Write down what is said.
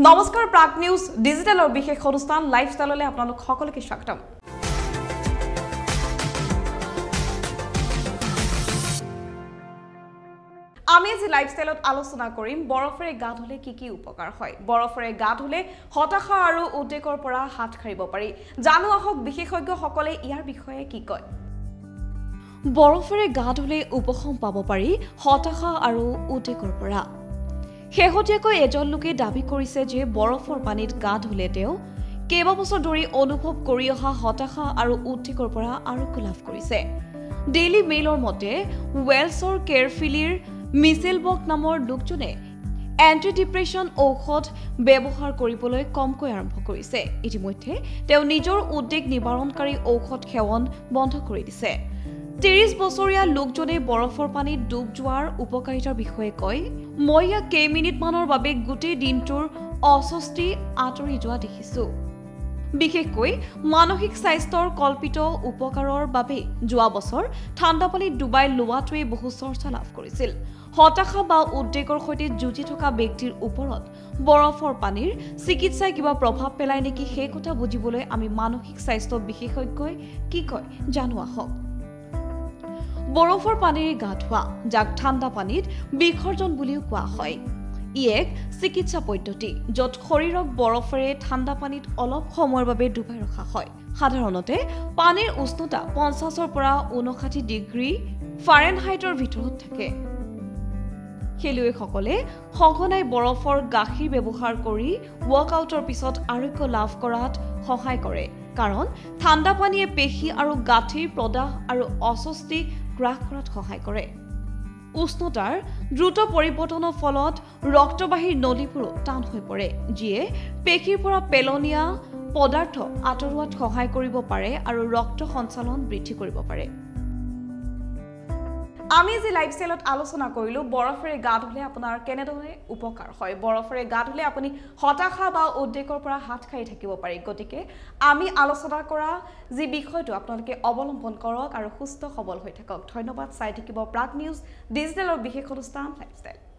নমস্কাৰ প্ৰাগ নিউজ ডিজিটেলৰ বিশেষ অনুষ্ঠান লাইফষ্টাইললৈ আপোনালোক সকলোকে স্বাগতম। আমি আজি লাইফষ্টাইলত আলোচনা কৰিম বৰফৰে গা ধুলে কি উপকাৰ হয়। বৰফৰে গা ধুলে হতাশা আৰু উদ্বেগৰ পৰা হাত সাৰিব পাৰি। জানো আহক বিশেষজ্ঞসকলে ইয়াৰ বিষয়ে কি কয়। বৰফৰে গা ধুলে উপশম পাব পাৰি হতাশা আৰু উদ্বেগৰ পৰা। শেহতীয়াকৈ এজন লোকে দাবী কৰিছে যে বৰফৰ পানীত গা ধুলে তেওঁ কেইবাবছৰ ধৰি অনুভৱ কৰি অহা হতাশা আৰু উদ্বেগৰ পৰা আৰোগ্য লাভ কৰিছে। ডেইলি মেইলৰ মতে ৱেলছৰ কেৰফিলিৰ মিচেলবক নামৰ লোকজনে এণ্টি ডিপ্ৰেশ্যন ঔষধ ব্যৱহাৰ কৰিবলৈ কমকৈ আৰম্ভ কৰিছে। ইতিমধ্যে তেওঁ নিজৰ উদ্বেগ নিবাৰণকাৰী ঔষধ সেৱন বন্ধ কৰি দিছে। ৩০ বছৰীয়া লোকজনে বৰফৰ পানীত ডুব যোৱাৰ উপকাৰিতাৰ বিষয়ে কয়, মই ইয়াক কেইমিনিটমানৰ বাবে গোটেই দিনটোৰ অস্বস্তি আঁতৰি যোৱা দেখিছো। বিশেষকৈ মানসিক স্বাস্থ্যৰ কল্পিত উপকাৰৰ বাবে যোৱা বছৰ ঠাণ্ডা পানীত ডুবাই লোৱাটোৱে বহু চৰ্চা লাভ কৰিছিল। হতাশা বা উদ্বেগৰ সৈতে যুঁজি থকা ব্যক্তিৰ ওপৰত বৰফৰ পানীৰ চিকিৎসাই কিবা প্ৰভাৱ পেলায় নেকি সেই কথা বুজিবলৈ আমি মানসিক স্বাস্থ্য বিশেষজ্ঞই কি কয় জানো আহক। বৰফৰ পানীৰে গা ধোৱা, যাক ঠাণ্ডা পানীত বিসৰ্জন বুলিও কোৱা হয়, ই এক চিকিৎসা পদ্ধতি য'ত শৰীৰক বৰফেৰে ঠাণ্ডা পানীত অলপ সময়ৰ বাবে ডুবাই ৰখা হয়। সাধাৰণতে পানীৰ উষ্ণতা ৫০ৰ পৰা ৫৯ ডিগ্ৰী ফাৰেনহাইটৰ ভিতৰত থাকে। খেলুৱৈসকলে সঘনাই বৰফৰ গাখীৰ ব্যৱহাৰ কৰি ৱৰ্কআউটৰ পিছত আৰোগ্য লাভ কৰাত সহায় কৰে, কাৰণ ঠাণ্ডা পানীয়ে পেশী আৰু গাঁঠিৰ প্ৰদাহ আৰু অস্বস্তি হ্ৰাস কৰাত সহায় কৰে। উষ্ণতাৰ দ্ৰুত পৰিৱৰ্তনৰ ফলত ৰক্তবাহীৰ নলীবোৰো টান হৈ পৰে, যিয়ে পেশীৰ পৰা পেলনীয়া পদাৰ্থ আঁতৰোৱাত সহায় কৰিব পাৰে আৰু ৰক্ত সঞ্চালন বৃদ্ধি কৰিব পাৰে। আমি আজি লাইফষ্টাইলত আলোচনা কৰিলো বৰফেৰে গা ধুলে আপোনাৰ কেনেদৰে উপকাৰ হয়। বৰফেৰে গা ধুলে আপুনি হতাশা বা উদ্বেগৰ পৰা হাত সাৰি থাকিব পাৰি। গতিকে আমি আলোচনা কৰা যি বিষয়টো আপোনালোকে অৱলম্বন কৰক আৰু সুস্থ সবল হৈ থাকক। ধন্যবাদ। চাই থাকিব প্ৰাগ নিউজ ডিজিটেলৰ বিশেষ অনুষ্ঠান লাইফষ্টাইল।